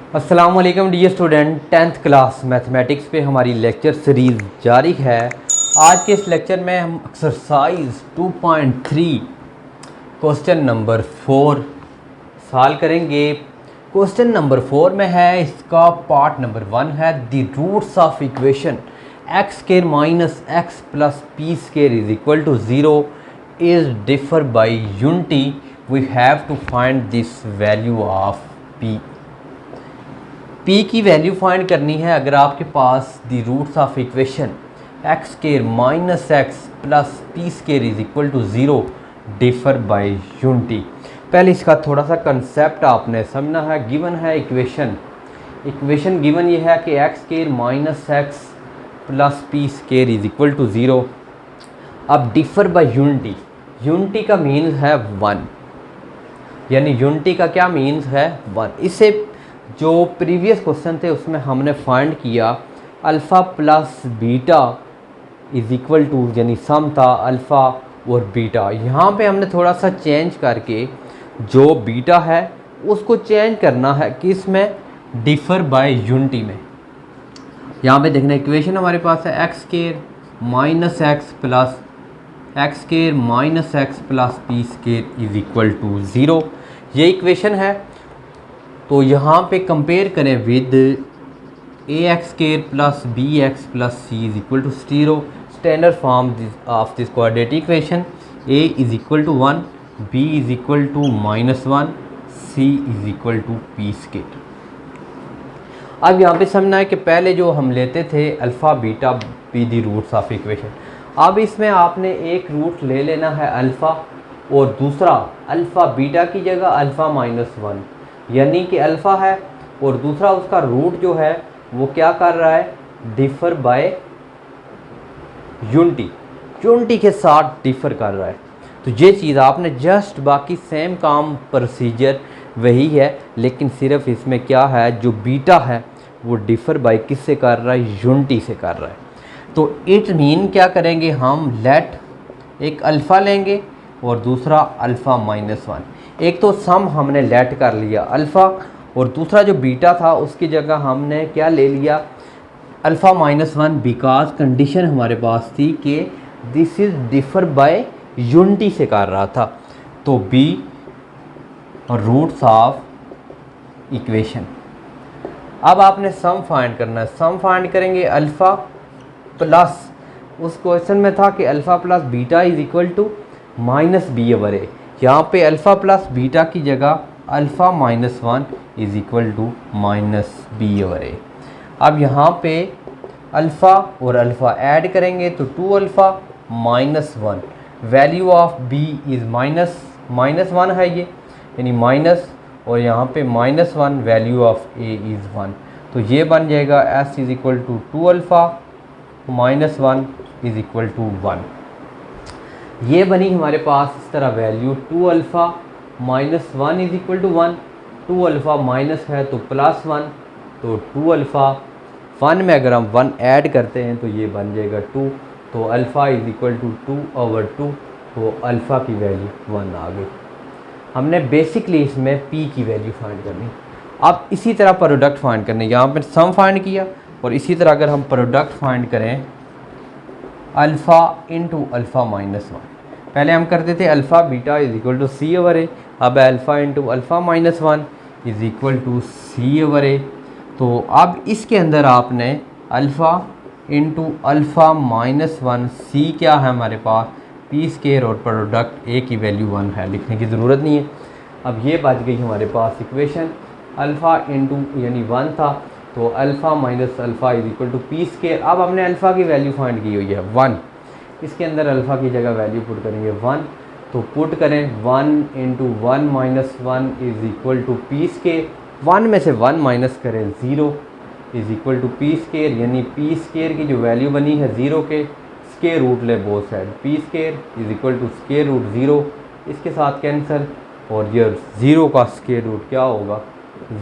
अस्सलाम वालेकुम dear student, 10th class mathematics पे हमारी लेक्चर सीरीज़ जारी है। आज के इस लेक्चर में हम एक्सरसाइज 2.3 क्वेश्चन नंबर 4 सॉल्व करेंगे। क्वेश्चन नंबर 4 में है, इसका पार्ट नंबर 1 है the roots of equation x square minus x plus p square is equal to 0 is differ by unity. We have to find this value of p. P की value find करनी है। अगर आपके पास the roots of equation x square minus x plus p square is equal to 0 differ by unity. पहले इसका थोड़ा सा कंसेप्ट आपने समझना है। गिवन है इक्वेशन गिवन ये है कि x square minus x plus p square is equal to 0। अब डिफर बाय यूनिटी का मीन्स है 1, यानी यूनिटी का क्या मीन्स है 1। इससे जो प्रीवियस क्वेश्चन थे उसमें हमने फाइंड किया alpha plus beta is equal to, यानी सम था अल्फ़ा और बीटा। यहाँ पे हमने थोड़ा सा चेंज करके जो बीटा है उसको चेंज करना है किस में, डिफ़र बाय यूनिटी में। यहाँ पे देखना इक्वेशन हमारे पास है x square minus x plus p square is equal to 0, ये इक्वेशन है। तो यहाँ पे कंपेयर करें with a x square plus b x plus c is equal to 0। Standard form of this quadratic equation, a is equal to 1, b is equal to -1, c is equal to p square. अब यहाँ पे समझना है कि पहले जो हम लेते थे alpha beta p the roots of equation, अब इसमें आपने एक रूट ले लेना है अल्फ़ा और दूसरा अल्फ़ा बीटा की जगह अल्फ़ा -1, यानी कि अल्फ़ा है और दूसरा उसका रूट जो है वो क्या कर रहा है, डिफ़र बाय यूनिटी के साथ डिफ़र कर रहा है। तो ये चीज़ आपने जस्ट, बाकी सेम काम प्रोसीजर वही है, लेकिन सिर्फ इसमें क्या है, जो बीटा है वो डिफ़र बाय किससे कर रहा है, यूनिटी से कर रहा है। तो इट मीन क्या करेंगे हम, लेट एक अल्फ़ा लेंगे और दूसरा अल्फ़ा -1। एक तो सम हमने लेट कर लिया अल्फ़ा और दूसरा जो बीटा था उसकी जगह हमने क्या ले लिया, अल्फ़ा -1, बिकॉज कंडीशन हमारे पास थी कि this is differ by unity से कर रहा था। तो बी रूट्स ऑफ इक्वेशन। अब आपने सम फाइंड करना है। सम फाइंड करेंगे अल्फ़ा प्लस, उस क्वेश्चन में था कि alpha plus beta is equal to -b/a। यहाँ पे अल्फ़ा प्लस बीटा की जगह alpha -1 is equal to -b/a। अब यहाँ पे अल्फ़ा और अल्फ़ा ऐड करेंगे तो 2 alpha -1, value of b is -1 है ये, यानी माइनस, और यहाँ पे -1, वैल्यू ऑफ a इज़ 1। तो ये बन जाएगा s is equal to 2 alpha -1 is equal to 1। ये बनी हमारे पास इस तरह value 2 alpha -1 is equal to 1, 2 alpha minus है तो +1, तो 2 अल्फ़ा 1 में अगर हम 1 ऐड करते हैं तो ये बन जाएगा 2, तो अल्फ़ा इज़ इक्वल टू 2/2, तो अल्फ़ा की वैल्यू 1 आ गई। हमने बेसिकली इसमें p की वैल्यू फाइंड करनी। अब इसी तरह प्रोडक्ट फाइंड करने, यहाँ पर सम फाइंड किया और इसी तरह अगर हम प्रोडक्ट फाइंड करें अल्फ़ा इंटू अल्फ़ा -1, पहले हम करते थे alpha beta is equal to c/a, अब alpha into alpha -1 is equal to c/a। तो अब इसके अंदर आपने अल्फ़ा इंटू अल्फ़ा -1, c क्या है हमारे पास पी स्क्वायर, और प्रोडक्ट a की वैल्यू 1 है, लिखने की ज़रूरत नहीं है। अब ये बच गई हमारे पास इक्वेशन, अल्फ़ा इंटू यानी 1 था तो alpha minus alpha is equal to p square. अब हमने अल्फ़ा की वैल्यू फाइंड की हुई है 1, इसके अंदर अल्फ़ा की जगह वैल्यू पुट करेंगे 1, तो पुट करें 1 into 1 - 1 is equal to p square, 1 में से 1 माइनस करें 0 is equal to p square, यानी पी स्क्वायर की जो वैल्यू बनी है 0 के स्क्वायर रूट ले both side, p square is equal to square root 0, इसके साथ कैंसिल, और ये 0 का स्क्वायर रूट क्या होगा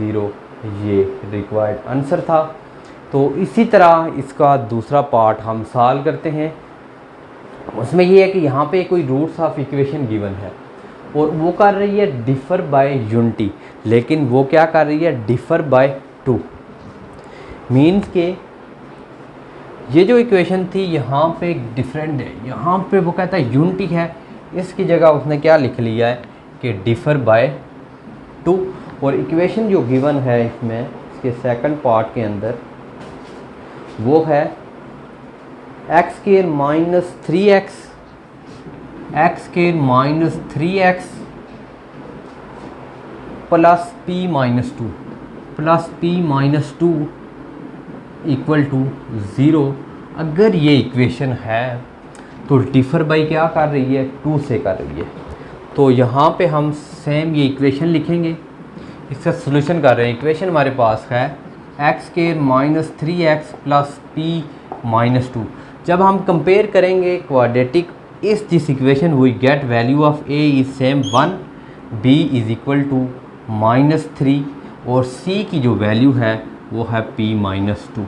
0, ये रिक्वायर्ड आंसर था। तो इसी तरह इसका दूसरा पार्ट हम सॉल्व करते हैं। उसमें ये है कि यहाँ पे कोई रूट्स ऑफ इक्वेशन गिवन है और वो कर रही है डिफ़र बाय यूनिटी, लेकिन वो क्या कर रही है डिफ़र बाय 2। मीन्स के ये जो इक्वेशन थी यहाँ पे डिफरेंट है, यहाँ पे वो कहता है यूनिटी है, इसकी जगह उसने क्या लिख लिया है कि डिफ़र बाय 2। और इक्वेशन जो गिवन है इसमें इसके सेकंड पार्ट के अंदर वो है x square minus 3x x square minus 3x plus p minus 2 plus p minus 2 equal to 0। अगर ये इक्वेशन है तो डिफ़र बाई क्या कर रही है, 2 से कर रही है। तो यहाँ पे हम सेम ये इक्वेशन लिखेंगे, इसका सोल्यूशन कर रहे हैं। इक्वेशन हमारे पास है x square minus 3x plus p minus 2। जब हम कंपेयर करेंगे क्वाड्रेटिक इस this equation we get value of a is same 1, b is equal to minus 3 और c की जो वैल्यू है वो है p माइनस 2।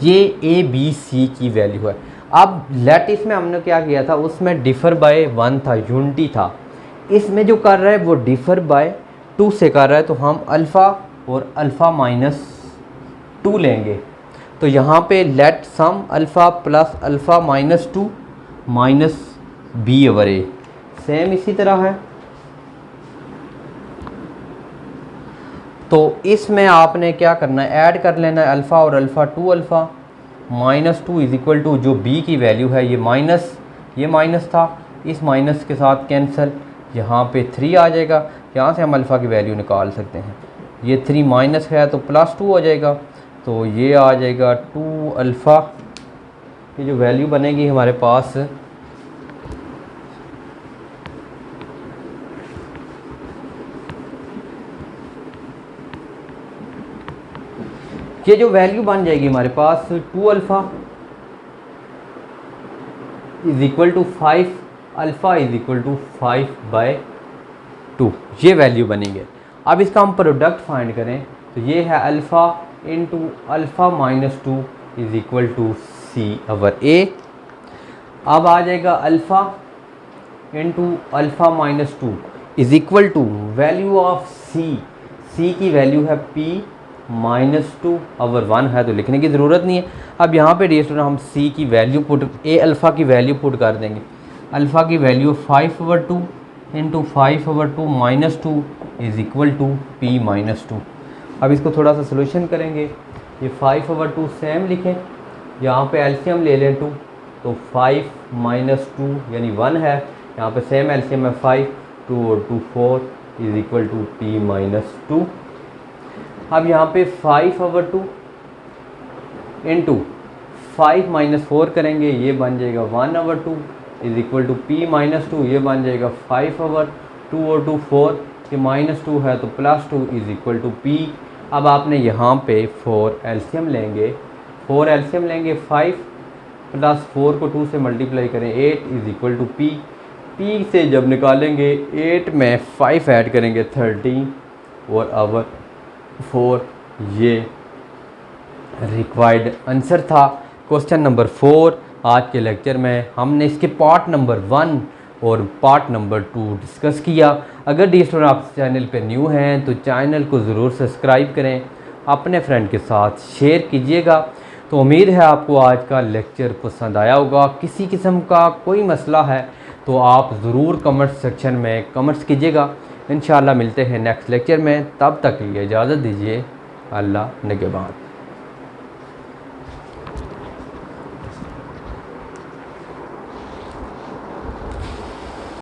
ये a b c की वैल्यू है। अब लैटिस में हमने क्या किया था, उसमें डिफ़र बाय 1 था, यूनिटी था। इसमें जो कर रहा है वो डिफ़र बाय 2 से कर रहा है, तो हम अल्फ़ा और अल्फ़ा माइनस 2 लेंगे। तो यहाँ पे let sum alpha plus alpha minus 2 minus b over a, same इसी तरह है। तो इसमें आपने क्या करना है, ऐड कर लेना है अल्फ़ा और alpha, 2 alpha minus 2 is equal to जो b की वैल्यू है, ये माइनस था, इस माइनस के साथ कैंसिल, यहाँ पे 3 आ जाएगा। यहाँ से हम अल्फ़ा की वैल्यू निकाल सकते हैं। ये 3 माइनस है तो प्लस 2 हो जाएगा, तो ये आ जाएगा 2 अल्फ़ा। ये जो वैल्यू बनेगी हमारे पास ये जो वैल्यू बन जाएगी हमारे पास 2 alpha is equal to 5, alpha is equal to 5 by 2, ये वैल्यू बनेंगे। अब इसका हम प्रोडक्ट फाइंड करें तो ये है alpha into alpha minus 2 is equal to c over a. अब आ जाएगा alpha into alpha minus 2 is equal to value of c की वैल्यू है p माइनस 2 ओवर 1 है, तो लिखने की ज़रूरत नहीं है। अब यहाँ पे डियर स्टूडेंट हम c की वैल्यू पुट अल्फ़ा की वैल्यू पुट कर देंगे। अल्फ़ा की value 5 over 2 into 5 over 2 minus 2 is equal to p minus 2। अब इसको थोड़ा सा सोल्यूशन करेंगे। ये 5 ओवर 2 सेम लिखें, यहाँ पे एलसीएम ले लें 2, तो 5 माइनस 2 यानी 1 है, यहाँ पे सेम एलसीएम है 5, 2 और 2 4 is equal to p minus 2। अब यहाँ पे 5 ओवर 2 इंटू 5 माइनस 4 करेंगे, ये बन जाएगा 1 over 2 is equal to p minus 2, ये बन जाएगा 5 ओवर 2 और 2 4, ये माइनस 2 है तो plus 2 is equal to p। अब आपने यहाँ पे 4 एलसीएम लेंगे, 5 प्लस 4 को 2 से मल्टीप्लाई करें 8 is equal to p। p से जब निकालेंगे 8 में 5 ऐड करेंगे 13 और ओवर 4, ये रिक्वायर्ड आंसर था क्वेश्चन नंबर 4। आज के लेक्चर में हमने इसके पार्ट नंबर 1 और पार्ट नंबर 2 डिस्कस किया। अगर डियर स्टूडेंट आप चैनल पे न्यू हैं तो चैनल को ज़रूर सब्सक्राइब करें, अपने फ्रेंड के साथ शेयर कीजिएगा। तो उम्मीद है आपको आज का लेक्चर पसंद आया होगा। किसी किस्म का कोई मसला है तो आप ज़रूर कमेंट सेक्शन में कमेंट्स कीजिएगा। इंशाल्लाह मिलते हैं नेक्स्ट लेक्चर में, तब तक के लिए इजाज़त दीजिए। अल्लाह निगहबान।